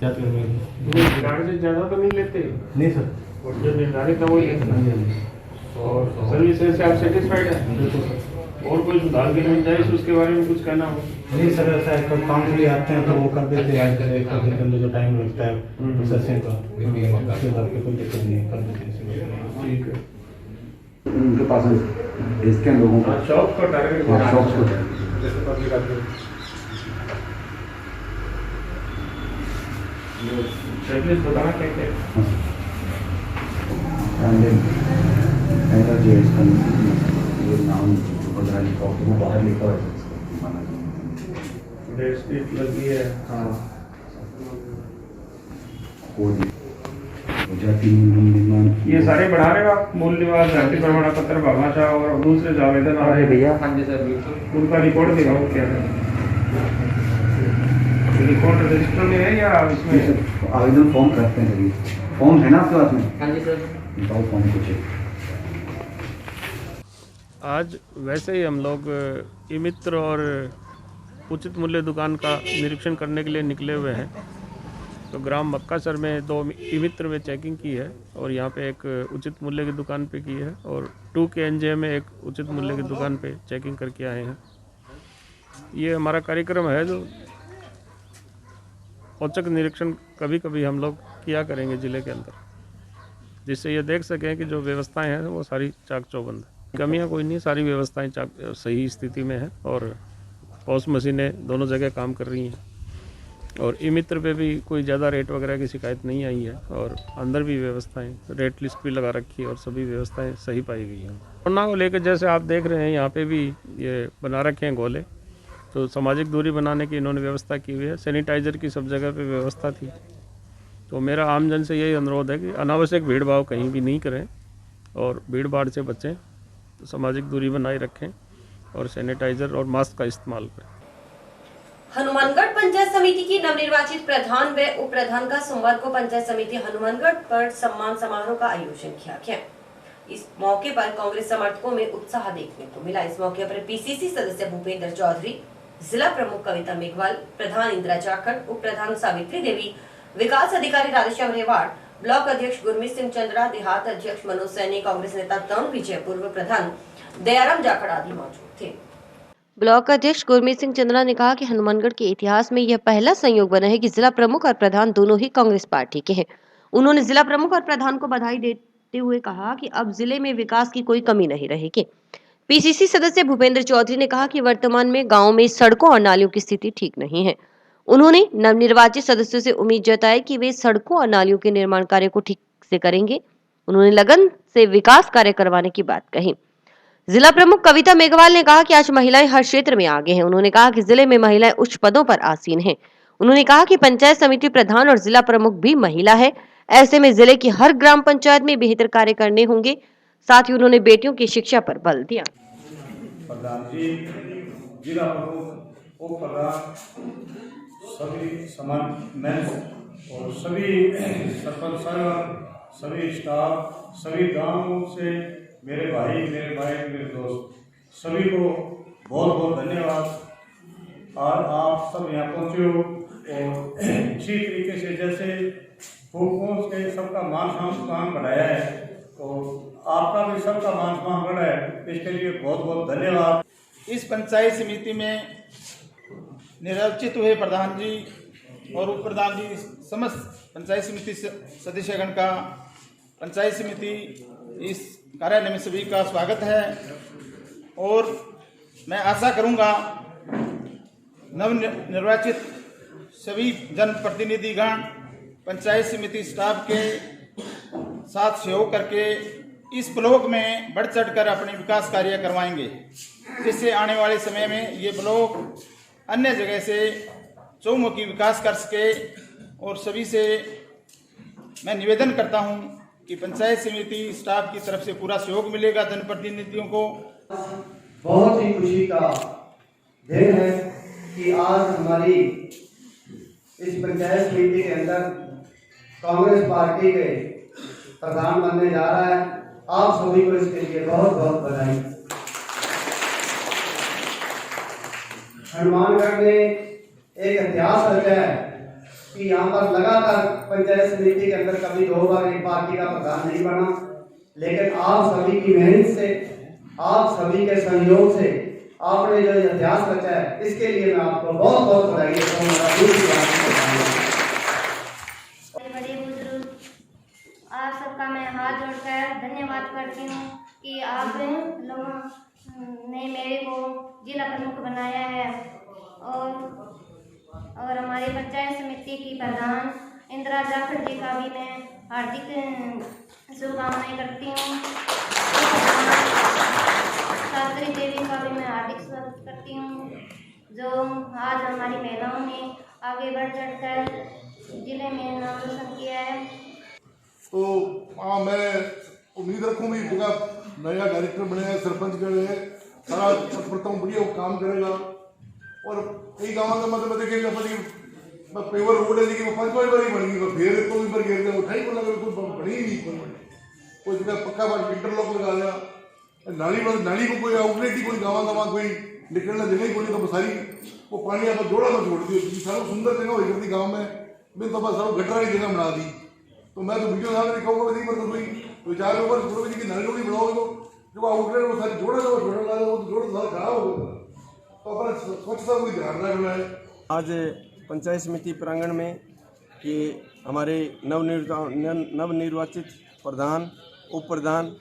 क्या करेंगे?
निर्धारित से ज़्यादा तो नहीं लेते?
नहीं सर,
और जो निर्धारित है वही लेते हैं। और सर्विसेज से आप सेटिस्फाइड हैं?
बिल्कुल सर।
और कोई सुधार की गुंजाइश उसके बारे में कुछ कहना हो?
नहीं सर, ऐसा है कब काम के लिए आते हैं तो वो कर देते हैं, एक दिन के अंदर जो टाइम लगता है प्रोसेसिंग का, उसके बाद कोई दिक्कत नहीं है, कर देते हैं।
ठीक है।
उनके पास इसके लोगों का
शॉप को टारगेट
शॉप को
जैसे पब्लिक आते हैं चेकलिस्ट बताना क्या क्या
जो इसका ये नाम बदला लिखा हो वो बाहर लिखा है,
डेट शीट लगी है।
हाँ, कोई जाति निर्माण
ये सारे बढ़ा रहे हो आप? मूल निवास, जाति प्रमाण पत्र, भामाशाह और दूसरे जो आवेदन आ रहे हैं
भैया,
हाँ जी सर, उनका रिकॉर्ड दिखाओ क्या है? रिकॉर्ड रजिस्टर में है या इसमें?
आवेदन फॉर्म करते हैं सभी, फॉर्म है ना आपके पास में?
हाँ जी सर।
बताओ फॉर्म कुछ।
आज वैसे ही हम लोग ई मित्र और उचित मूल्य दुकान का निरीक्षण करने के लिए निकले हुए हैं। तो ग्राम मक्कासर में 2 ई मित्र में चेकिंग की है और यहाँ पे एक उचित मूल्य की दुकान पे की है और 2 KNJ में एक उचित मूल्य की दुकान पे चेकिंग करके आए हैं। ये हमारा कार्यक्रम है जो औचक निरीक्षण कभी कभी हम लोग किया करेंगे ज़िले के अंदर, जिससे ये देख सकें कि जो व्यवस्थाएं हैं वो सारी चाक चौबंद है, कमियां कोई नहीं, सारी व्यवस्थाएं सही स्थिति में है और पॉस मशीनें दोनों जगह काम कर रही हैं और ई मित्र पे भी कोई ज़्यादा रेट वगैरह की शिकायत नहीं आई है और अंदर भी व्यवस्थाएं, रेट लिस्ट भी लगा रखी है और सभी व्यवस्थाएं सही पाई गई हैं। कोरोना को लेकर जैसे आप देख रहे हैं यहाँ पे भी ये बना रखे हैं गोले, तो सामाजिक दूरी बनाने की इन्होंने व्यवस्था की हुई है। सैनिटाइज़र की सब जगह पे व्यवस्था थी। तो मेरा आमजन से यही अनुरोध है कि अनावश्यक भीड़ भाव कहीं भी नहीं करें और भीड़ भाड़ से बचें, तो सामाजिक दूरी बनाए रखें और सैनिटाइज़र और मास्क का इस्तेमाल करें।
हनुमानगढ़ पंचायत समिति की नवनिर्वाचित प्रधान व उप प्रधान का सोमवार को पंचायत समिति हनुमानगढ़ पर सम्मान समारोह का आयोजन किया गया। इस मौके पर कांग्रेस समर्थकों में उत्साह देखने को मिला। इस मौके पर पीसीसी सदस्य भूपेंद्र चौधरी, जिला प्रमुख कविता मेघवाल, प्रधान इंदिरा जाखड़, उप प्रधान सावित्री देवी, विकास अधिकारी राधेश्याम रेवाड़, ब्लॉक अध्यक्ष गुरमीत सिंह चंद्रा, देहात अध्यक्ष मनोज सैनी, कांग्रेस नेता तरुण विजय, पूर्व प्रधान दयाराम जाखड़ आदि मौजूद थे।
ब्लॉक अध्यक्ष गुरमीत सिंह चंद्रा ने कहा कि हनुमानगढ़ के इतिहास में यह पहला संयोग बना है कि जिला प्रमुख और प्रधान दोनों ही कांग्रेस पार्टी के हैं। उन्होंने जिला प्रमुख और प्रधान को बधाई देते हुए कहा कि अब जिले में विकास की कोई कमी नहीं रहेगी। पीसीसी सदस्य भूपेंद्र चौधरी ने कहा कि वर्तमान में गांव में सड़कों और नालियों की स्थिति ठीक नहीं है। उन्होंने नवनिर्वाचित सदस्यों से उम्मीद जताई कि वे सड़कों और नालियों के निर्माण कार्य को ठीक से करेंगे। उन्होंने लगन से विकास कार्य करवाने की बात कही। जिला प्रमुख कविता मेघवाल ने कहा कि आज महिलाएं हर क्षेत्र में आगे हैं। उन्होंने कहा कि जिले में महिलाएं उच्च पदों पर आसीन हैं। उन्होंने कहा कि पंचायत समिति प्रधान और जिला प्रमुख भी महिला है, ऐसे में जिले की हर ग्राम पंचायत में बेहतर कार्य करने होंगे। साथ ही उन्होंने बेटियों की शिक्षा पर बल दिया।
प्रधान जी, जिला प्रमुख, उप प्रधान, सभी समन्वय और सभी सरपंच सभी स्टाफ, सभी गांवों से मेरे भाई, मेरे दोस्त, सभी को बहुत बहुत धन्यवाद। और आप सब यहाँ पहुँचे हो और इसी तरीके से जैसे पहुँच के सबका मान सम्मान बढ़ाया है और आपका भी सबका मान सम्मान बढ़ा है, इसके लिए बहुत बहुत धन्यवाद।
इस पंचायत समिति में निर्वाचित हुए प्रधान जी और उप प्रधान जी समस्त पंचायत समिति सदस्यगण का पंचायत समिति इस कार्यालय में सभी का स्वागत है और मैं आशा करूंगा नवनिर्वाचित सभी जनप्रतिनिधिगण पंचायत समिति स्टाफ के साथ सहयोग करके इस ब्लॉक में बढ़ चढ़कर अपने विकास कार्य करवाएंगे, जिससे आने वाले समय में ये ब्लॉक अन्य जगह से चौमुखी विकास कर सके। और सभी से मैं निवेदन करता हूं कि पंचायत समिति स्टाफ की तरफ से पूरा सहयोग मिलेगा जनप्रतिनिधियों को।
बहुत ही खुशी का दिन है कि आज हमारी इस पंचायत समिति के अंदर कांग्रेस पार्टी के प्रधान बनने जा रहा है। आप सभी को इसके लिए बहुत बहुत बधाई। हनुमानगढ़ ने एक इतिहास रचा है कि यहाँ पर लगातार पंचायत समिति के अंदर कभी 2 बार एक पार्टी का प्रधान नहीं बना, लेकिन आप सभी की मेहनत से, आप सभी के सहयोग से आपने जो इतिहास रचा है, इसके लिए मैं आपको बहुत बहुत बधाई देता हूँ।
बड़े बुजुर्ग, आप सबका मैं हाथ जोड़कर धन्यवाद करती हूँ कि आप लोगों ने मेरे को जिला प्रमुख बनाया है और हमारे पंचायत समिति की प्रधान इंदिरा जाखड़ जी का भी मैं हार्दिक शुभकामनाएं करती हूँ। शास्त्री देवी का भी मैं हार्दिक स्वागत करती हूँ, जो आज हमारी महिलाओं ने आगे बढ़ चढ़कर जिले में नाम रोशन किया है।
तो मैं उम्मीद रखूँगी जगह नया डायरेक्टर बनेगा, सरपंच करेगा, सारा प्रथम बढ़िया वो काम करेगा और कई गाँव का मतलब देखेंगे पेवर रोड है लेकिन वो 5 बार ही बन गई, फिर तो भी पर गिर गया, उठाई को लगा कोई बनी ही नहीं, कोई जगह पक्का बात इंटरलॉक लगा दिया, नाली को कोई आउटलेट ही कोई गाँव कोई निकलना जगह ही कोई, तो सारी वो पानी आप जोड़ा में छोड़ दियो, सारा सुंदर जगह हो जाती गाँव में, मैं तो बस सारा गटरा की जगह बना दी। तो मैं तो वीडियो सामने दिखाऊंगा नहीं, मतलब कोई विचार ऊपर छोड़ो जी की नाली लोग बनाओगे तो जो आउटलेट वो सारी जोड़ा जो छोड़ने वाले वो तो जोड़ सारा खराब हो गया, तो अपना स्वच्छता को ध्यान रखना है।
आज पंचायत समिति प्रांगण में कि हमारे नवनिर्वाचित प्रधान, उप प्रधान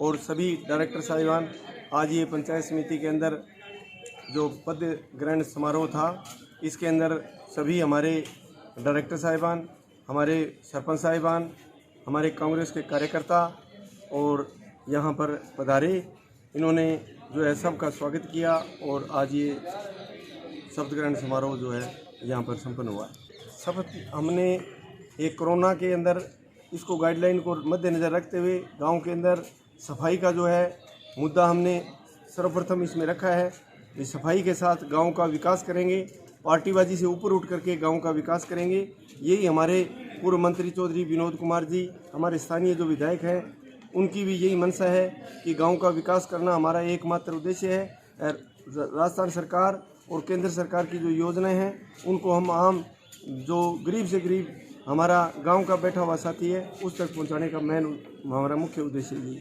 और सभी डायरेक्टर साहिबान, आज ये पंचायत समिति के अंदर जो पद ग्रहण समारोह था, इसके अंदर सभी हमारे डायरेक्टर साहिबान, हमारे सरपंच साहिबान, हमारे कांग्रेस के कार्यकर्ता और यहाँ पर पधारे, इन्होंने जो है सबका स्वागत किया और आज ये शपथ ग्रहण समारोह जो है यहाँ पर संपन्न हुआ है। शपथ हमने एक कोरोना के अंदर इसको गाइडलाइन को मद्देनज़र रखते हुए गांव के अंदर सफाई का जो है मुद्दा हमने सर्वप्रथम इसमें रखा है। इस सफाई के साथ गांव का विकास करेंगे, पार्टीबाजी से ऊपर उठ करके गांव का विकास करेंगे। यही हमारे पूर्व मंत्री चौधरी विनोद कुमार जी, हमारे स्थानीय जो विधायक हैं, उनकी भी यही मंशा है कि गांव का विकास करना हमारा एकमात्र उद्देश्य है। राजस्थान सरकार और केंद्र सरकार की जो योजनाएं हैं उनको हम आम जो गरीब से गरीब हमारा गांव का बैठा हुआ साथी है उस तक पहुंचाने का हमारा मुख्य उद्देश्य है।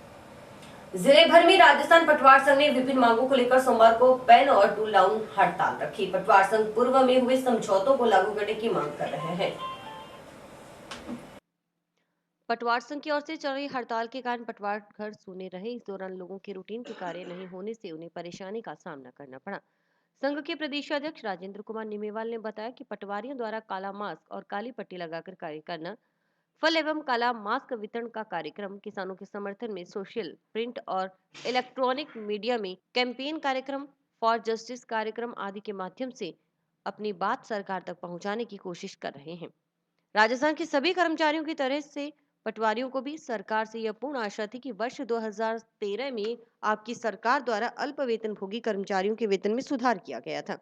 जिले भर में राजस्थान पटवार संघ ने विभिन्न मांगों को लेकर सोमवार को पेन और टूल डाउन हड़ताल रखी। पटवार संघ पूर्व में हुए समझौतों को लागू करने की मांग कर रहे हैं।
पटवार संघ की ओर से चल रही हड़ताल के कारण पटवार घर सूने रहे। इस दौरान लोगों के रूटीन के कार्य नहीं होने से उन्हें परेशानी का सामना करना पड़ा। संघ के प्रदेशाध्यक्ष राजेंद्र कुमार निमेवाल ने बताया कि पटवारियों द्वारा काला मास्क और काली पट्टी लगाकर कार्य करना, फल एवं काला मास्क वितरण का कार्यक्रम, किसानों के समर्थन में सोशल, प्रिंट और इलेक्ट्रॉनिक मीडिया में कैंपेन कार्यक्रम, फॉर जस्टिस कार्यक्रम आदि के माध्यम से अपनी बात सरकार तक पहुंचाने की कोशिश कर रहे हैं। राजस्थान के सभी कर्मचारियों की तरह से पटवारियों को भी सरकार से यह पूर्ण आशा थी कि वर्ष 2013 में आपकी सरकार द्वारा अल्प वेतन भोगी कर्मचारियों के वेतन में सुधार किया गया था।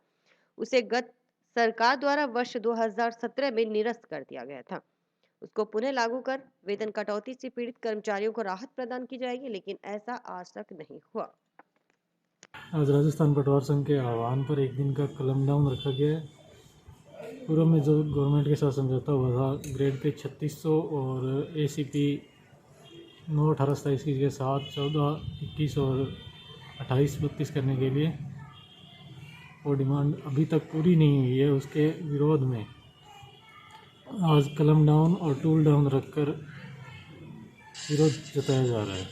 उसे गत सरकार द्वारा वर्ष 2017 में निरस्त कर दिया गया था। उसको पुनः लागू कर वेतन कटौती से पीड़ित कर्मचारियों को राहत प्रदान की जाएगी, लेकिन ऐसा आज तक नहीं हुआ।
आज राजस्थान पटवार संघ के आह्वान पर एक दिन का कलम डाउन रखा गया है। पूर्व में जो गवर्नमेंट के साथ समझौता हुआ था ग्रेड पे 3600 और ACP 9/18/27 के साथ 14, 21 और 28, 32 करने के लिए, वो डिमांड अभी तक पूरी नहीं हुई है। उसके विरोध में आज कलम डाउन और टूल डाउन रखकर विरोध जताया जा रहा है।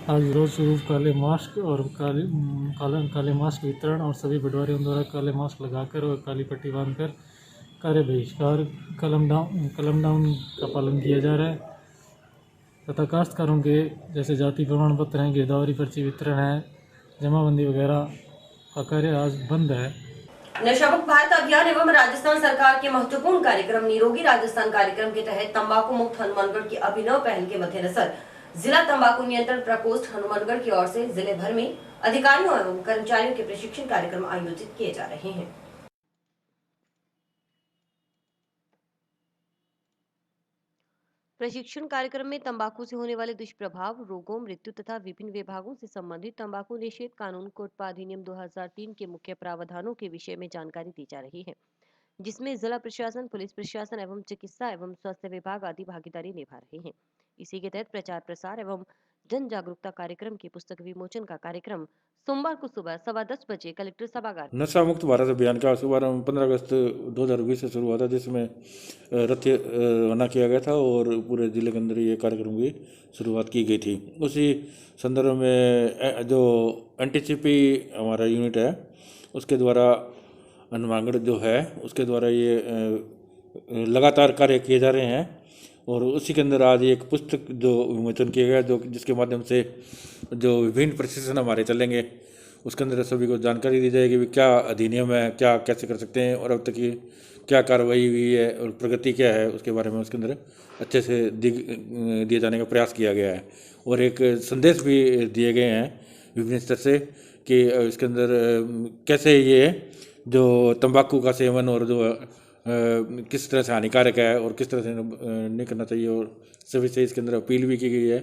आज विरोध स्वरूप काले मास्क और काले मास्क वितरण और सभी पटवारियों द्वारा काले मास्क लगाकर और काली पट्टी बांधकर कार्य बहिष्कार, कलम डाउन का पालन किया जा रहा है तथा काश्तकारों के जैसे जाति प्रमाण पत्र हैं, गिरदावरी पर्ची वितरण है, जमाबंदी वगैरह का कार्य आज बंद है।
नशामुक्त भारत अभियान एवं राजस्थान सरकार के महत्वपूर्ण कार्यक्रम निरोगी राजस्थान कार्यक्रम के तहत तंबाकू मुक्त हनुमानगढ़ की अभिनव पहल के मद्देनजर जिला तंबाकू नियंत्रण प्रकोष्ठ हनुमानगढ़ की ओर से जिले भर में अधिकारियों एवं कर्मचारियों के प्रशिक्षण कार्यक्रम आयोजित किए जा रहे हैं।
प्रशिक्षण कार्यक्रम में तंबाकू से होने वाले दुष्प्रभाव, रोगों, मृत्यु तथा विभिन्न विभागों से संबंधित तंबाकू निषेध कानून कोटपा अधिनियम 2003 के मुख्य प्रावधानों के विषय में जानकारी दी जा रही है। जिसमें जिला प्रशासन, पुलिस प्रशासन एवं चिकित्सा एवं स्वास्थ्य विभाग आदि भागीदारी निभा रहे हैं। इसी के तहत प्रचार प्रसार एवं जन जागरूकता कार्यक्रम की पुस्तक विमोचन का कार्यक्रम सोमवार को सुबह 10:15 बजे कलेक्टर सभागार।
नशा मुक्त भारत अभियान का शुभारंभ 15 अगस्त 2020 से शुरू हुआ था, जिसमें रथ रवाना किया गया था और पूरे जिले के अंदर ये कार्यक्रम की शुरुआत की गई थी। उसी संदर्भ में जो एनटीसीपी हमारा यूनिट है उसके द्वारा हनुमानगढ़ जो है उसके द्वारा ये लगातार कार्य किए जा रहे हैं और उसी के अंदर आज एक पुस्तक जो विमोचन किया गया, जो जिसके माध्यम से जो विभिन्न प्रशिक्षण हमारे चलेंगे उसके अंदर सभी को जानकारी दी जाएगी कि क्या अधिनियम है, क्या कैसे कर सकते हैं और अब तक की क्या कार्रवाई हुई है और प्रगति क्या है, उसके बारे में उसके अंदर अच्छे से दिए जाने का प्रयास किया गया है। और एक संदेश भी दिए गए हैं विभिन्न स्तर से कि इसके अंदर कैसे ये जो तंबाकू का सेवन और जो किस तरह से हानिकारक है और किस तरह से नहीं करना चाहिए, और सभी से इसके अंदर अपील भी की गई है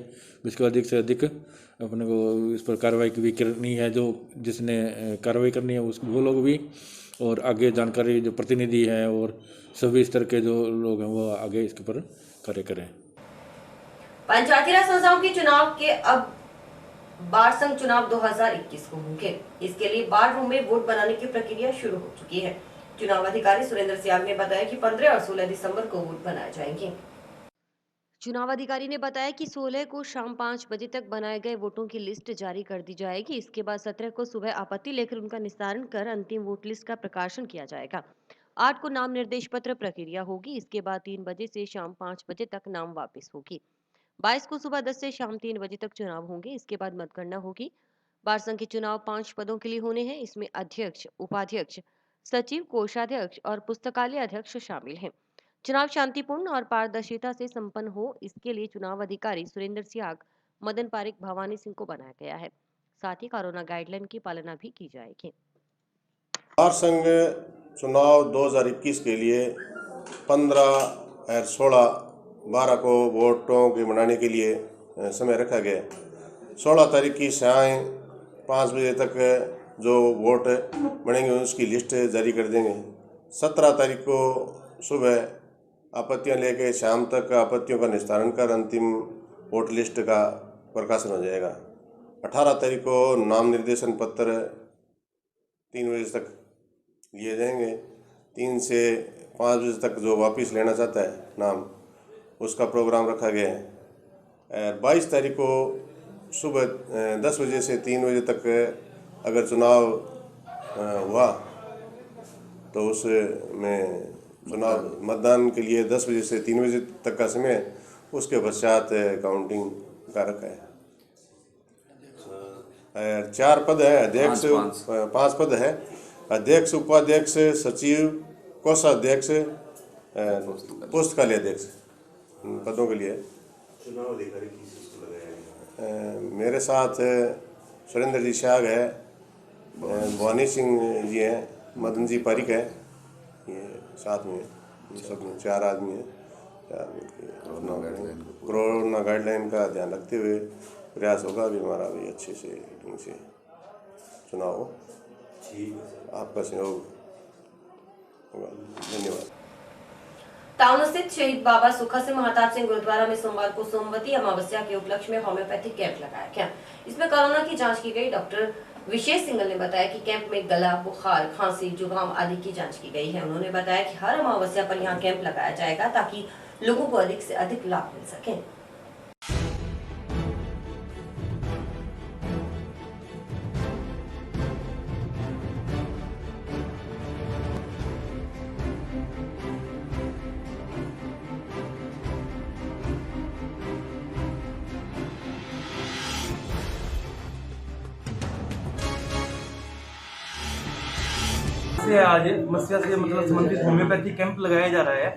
इसको अधिक से अधिक अपने को इस पर कार्रवाई भी करनी है, जो जिसने कार्रवाई करनी है उस वो लोग भी, और आगे जानकारी जो प्रतिनिधि हैं और सभी स्तर के जो लोग हैं वो आगे इसके ऊपर कार्य करें।
पंचायती राज संस्थाओं के चुनाव के अब बार संघ चुनाव 2021 को होंगे। इसके लिए बार रूम में वोट बनाने की प्रक्रिया शुरू हो चुकी है। चुनाव अधिकारी सुरेंद्र सियाग ने बताया कि 15 और 16 दिसंबर को वोट बनाए जाएंगे।
चुनाव अधिकारी ने बताया कि 16 को शाम 5 बजे तक बनाए गए वोटों की लिस्ट जारी कर दी जाएगी। इसके बाद 17 को सुबह आपत्ति लेकर उनका निस्तारण कर अंतिम वोट लिस्ट का प्रकाशन किया जाएगा। 8 को नाम निर्देश पत्र प्रक्रिया होगी। इसके बाद 3 बजे से शाम 5 बजे तक नाम वापस होगी। 22 को सुबह 10 से शाम 3 बजे तक चुनाव होंगे। इसके बाद मतगणना होगी। बार संघ के चुनाव 5 पदों के लिए होने हैं। इसमें अध्यक्ष, उपाध्यक्ष, सचिव, कोषाध्यक्ष और पुस्तकालय अध्यक्ष शामिल हैं। चुनाव शांतिपूर्ण और पारदर्शिता से संपन्न हो, इसके लिए चुनाव अधिकारी सुरेंद्र सियाग, मदन पारिक, भवानी सिंह को बनाया गया है। साथ ही कोरोना गाइडलाइन की पालना भी की जाएगी।
बार संघ चुनाव 2021 के लिए 15 और 16, 12 को वोटों के बनाने के लिए समय रखा गया। 16 तारीख की शाम 5 बजे तक जो वोट बनेंगे उसकी लिस्ट जारी कर देंगे। 17 तारीख को सुबह आपत्तियां लेके शाम तक आपत्तियों का निस्तारण कर अंतिम वोट लिस्ट का प्रकाशन हो जाएगा। 18 तारीख को नाम निर्देशन पत्र 3 बजे तक लिए जाएंगे। 3 से 5 बजे तक जो वापस लेना चाहता है नाम, उसका प्रोग्राम रखा गया है। 22 तारीख को सुबह 10 बजे से 3 बजे तक अगर चुनाव हुआ तो उसमें चुनाव मतदान के लिए 10 बजे से 3 बजे तक का समय, उसके पश्चात काउंटिंग का रखा है। 4 पद है, अध्यक्ष 5 पद है, अध्यक्ष, उपाध्यक्ष, सचिव, कोषाध्यक्ष, पुस्तकालय अध्यक्ष पदों के लिए। चुनाव अधिकारी मेरे साथ सुरेंद्र जी शाग है, भवानी सिंह जी हैं, मदन जी पारिक है, ये साथ में सब 4 आदमी हैं। कोरोना गाइडलाइन का ध्यान रखते हुए प्रयास होगा भी हमारा भी अच्छे से ढंग से चुनाव हो। आपका सहयोग होगा। धन्यवाद।
टाउन स्थित शहीद बाबा सुखा सिंह महताब सिंह गुरुद्वारा में सोमवार को सोमवती अमावस्या के उपलक्ष्य में होम्योपैथिक कैंप लगाया गया। इसमें कोरोना की जांच की गई। डॉक्टर विशेष सिंगल ने बताया कि कैंप में गला, बुखार, खांसी, जुकाम आदि की जांच की गई है। उन्होंने बताया कि हर अमावस्या पर यहां कैंप लगाया जाएगा ताकि लोगों को अधिक से अधिक लाभ मिल सके।
से आज समस्या से मतलब संबंधित होम्योपैथी कैंप लगाया जा रहा है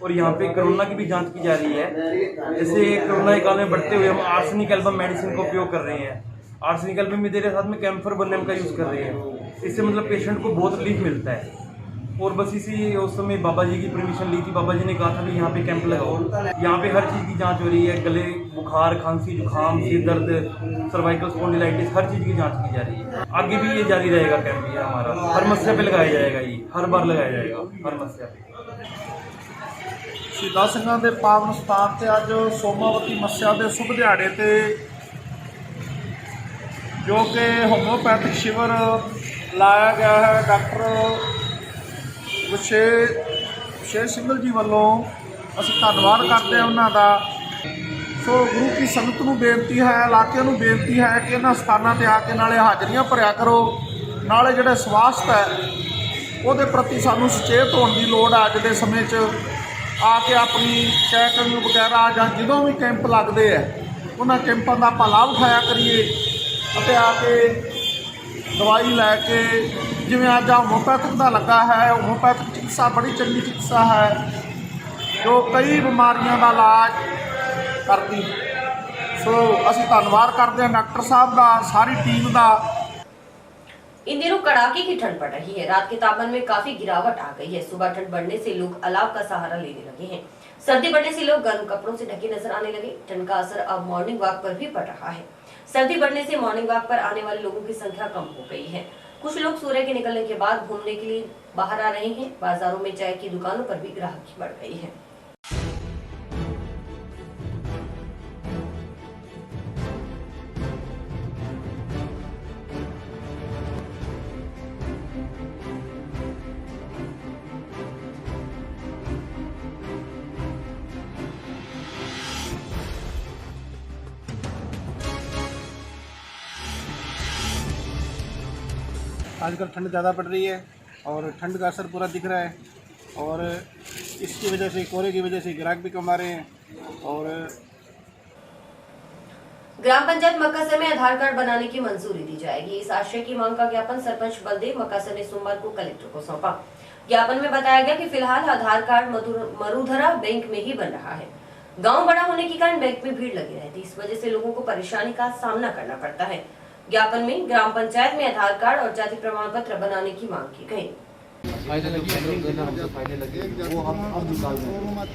और यहाँ पे कोरोना की भी जांच की जा रही है। जैसे कोरोना के काल में बढ़ते हुए हम आर्सेनिक एल्बम मेडिसिन का उपयोग कर रहे हैं। आर्सेनिक एल्बम में दे रहे साथ में कैम्फर बनने का यूज़ कर रहे हैं। इससे मतलब पेशेंट को बहुत रिलीफ मिलता है। और बस इसी उस समय बाबा जी की परमिशन ली थी। बाबा जी ने कहा था कि यहाँ पे कैंप लगाओ, यहाँ पे हर चीज़ की जांच हो रही है, गले बुखार, खांसी, जुकाम, सिर दर्द, सर्वाइकल स्पॉन्डिलाइटिस, हर चीज़ की जांच की जा रही है। आगे भी ये जारी रहेगा कैंप, ये हमारा हर मस्या पे लगाया जाएगा, ये हर बार लगाया जाएगा हर मस्या पे।
ਸ਼ਹੀਦਾਂ ਸਿੰਘਾਂ ਦੇ ਪਾਵਨ ਸਥਾਨ ਤੇ ਅੱਜ ਸੋਮਾਵਤੀ ਮੱਸਿਆ ਦੇ ਸ਼ੁਭ ਦਿਹਾੜੇ ਤੇ ਜੋ ਕਿ ਹੋਮਿਓਪੈਥਿਕ ਸ਼ਿਵਰ ਲਾਇਆ ਗਿਆ ਹੈ ਡਾਕਟਰ ਵਿਸ਼ੇਸ਼ ਸਿੰਘਲ ਜੀ ਵੱਲੋਂ ਅਸੀਂ ਧੰਨਵਾਦ ਕਰਦੇ ਹਾਂ ਉਹਨਾਂ ਦਾ। ਸੋ ਗੁਰੂ ਕੀ ਸੰਗਤ ਨੂੰ ਬੇਨਤੀ ਹੈ, ਇਲਾਕਿਆਂ ਨੂੰ ਬੇਨਤੀ ਹੈ ਕਿ ਇਹਨਾਂ ਸਥਾਨਾਂ ਤੇ ਆ ਕੇ ਨਾਲੇ ਹਾਜ਼ਰੀਆਂ ਭਰਿਆ ਕਰੋ, ਨਾਲੇ ਜਿਹੜਾ ਸਵਾਸਥ ਹੈ ਉਹਦੇ ਪ੍ਰਤੀ ਸਾਨੂੰ ਸੁਚੇਤ ਹੋਣ ਦੀ ਲੋੜ ਹੈ। ਅੱਜ ਦੇ ਸਮੇਂ 'ਚ ਆ ਕੇ ਆਪਣੀ ਚੈਕਿੰਗ ਵਗੈਰਾ ਜਾਂ ਜਦੋਂ ਵੀ ਕੈਂਪ ਲੱਗਦੇ ਹੈ ਉਹਨਾਂ ਕੈਂਪਾਂ ਦਾ ਆਪਾਂ ਲਾਭ ਉਠਾਇਆ ਕਰੀਏ ਅਤੇ ਆ ਕੇ ਦਵਾਈ ਲੈ ਕੇ, ਜਿਵੇਂ ਅੱਜ ਹੋਮਿਓਪੈਥਿਕ ਦਾ ਲੱਗਾ ਹੈ, ਹੋਮਿਓਪੈਥਿਕ ਚਿਕਿਤਸਾ ਬੜੀ ਚੰਗੀ ਚਿਕਿਤਸਾ ਹੈ ਜੋ ਕਈ ਬਿਮਾਰੀਆਂ ਦਾ ਇਲਾਜ ਕਰਦੀ। ਸੋ ਅਸੀਂ ਧੰਨਵਾਦ ਕਰਦੇ ਹਾਂ ਡਾਕਟਰ ਸਾਹਿਬ ਦਾ, ਸਾਰੀ ਟੀਮ ਦਾ।
इन दिनों कड़ाके की ठंड पड़ रही है। रात के तापमान में काफी गिरावट आ गई है। सुबह ठंड बढ़ने से लोग अलाव का सहारा लेने लगे हैं। सर्दी बढ़ने से लोग गर्म कपड़ों से ढके नजर आने लगे। ठंड का असर अब मॉर्निंग वॉक पर भी पड़ रहा है। सर्दी बढ़ने से मॉर्निंग वॉक पर आने वाले लोगों की संख्या कम हो गई है। कुछ लोग सूर्य के निकलने के बाद घूमने के लिए बाहर आ रहे हैं। बाजारों में चाय की दुकानों पर भी ग्राहकी बढ़ गई है।
आजकल ठंड ज़्यादा पड़ रही है और ठंड का असर पूरा दिख रहा है और इसकी वजह से, कोहरे की वजह से ग्राहक भी कम आ रहे हैं। और
ग्राम पंचायत मक्कासर में आधार कार्ड बनाने की मंजूरी दी जाएगी। इस आशय की मांग का ज्ञापन सरपंच बलदेव मक्कासर ने सोमवार को कलेक्टर को सौंपा। ज्ञापन में बताया गया कि फिलहाल आधार कार्ड मरुधरा बैंक में ही बन रहा है। गांव बड़ा होने के कारण बैंक में भीड़ लगी रहती, इस वजह से लोगों को परेशानी का सामना करना पड़ता है। ज्ञापन में ग्राम पंचायत में आधार कार्ड और जाति प्रमाण पत्र बनाने की मांग की गई।
फायदे लगे वो हम अब निकाल रहे हैं।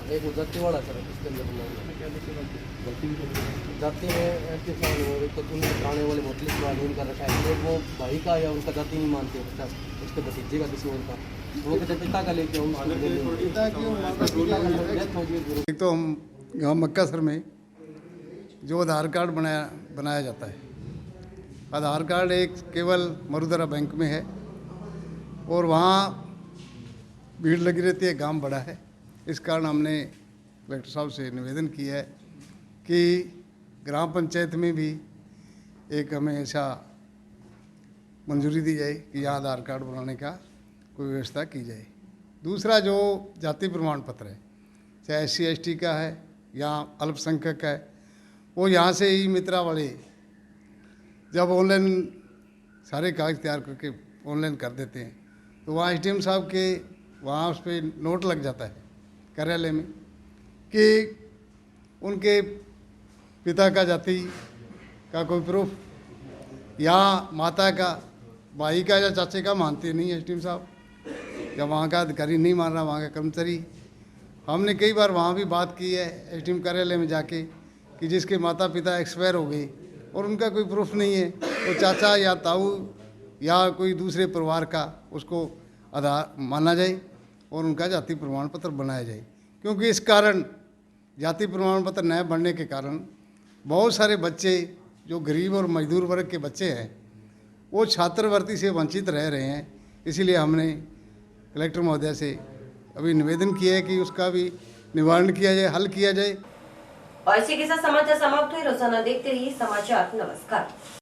एक जाति वाला सर इसके अंदर जाति में ऐसे साल हो तो उनके पुराने वाले मुस्लिम कानून कर रखा है, वो भाई का या उनका जाति नहीं मानते, उसके भतीजे का किसी और का, वो कहते पिता का लेके
एक तो हम गाँव मक्कासर में जो आधार कार्ड बनाया जाता है, आधार कार्ड एक केवल मरुधरा बैंक में है और वहाँ भीड़ लगी रहती है, गांव बड़ा है। इस कारण हमने कलेक्टर साहब से निवेदन किया है कि ग्राम पंचायत में भी एक हमें ऐसा मंजूरी दी जाए कि यहाँ आधार कार्ड बनाने का कोई व्यवस्था की जाए। दूसरा जो जाति प्रमाण पत्र है, चाहे SC/ST का है या अल्पसंख्यक का है, वो यहाँ से ही मित्रा वाले जब ऑनलाइन सारे कागज तैयार करके ऑनलाइन कर देते हैं तो वहाँ SDM साहब के वहाँ उस पर नोट लग जाता है कार्यालय में कि उनके पिता का जाति का कोई प्रूफ या माता का, भाई का या चाचे का मानते नहीं SDM साहब, या वहाँ का अधिकारी नहीं मान रहा, वहाँ का कर्मचारी। हमने कई बार वहाँ भी बात की है SDM कार्यालय में जाके कि जिसके माता पिता एक्सपायर हो गए और उनका कोई प्रूफ नहीं है, वो चाचा या ताऊ या कोई दूसरे परिवार का उसको आधार माना जाए और उनका जाति प्रमाण पत्र बनाया जाए। क्योंकि इस कारण जाति प्रमाण पत्र न बनने के कारण बहुत सारे बच्चे जो गरीब और मजदूर वर्ग के बच्चे हैं वो छात्रवृत्ति से वंचित रह रहे हैं। इसीलिए हमने कलेक्टर महोदय से अभी निवेदन किया है कि उसका भी निवारण किया जाए, हल किया जाए।
और इसी के साथ समाचार समाप्त हुए। रोजाना देखते रहिए समाचार। नमस्कार।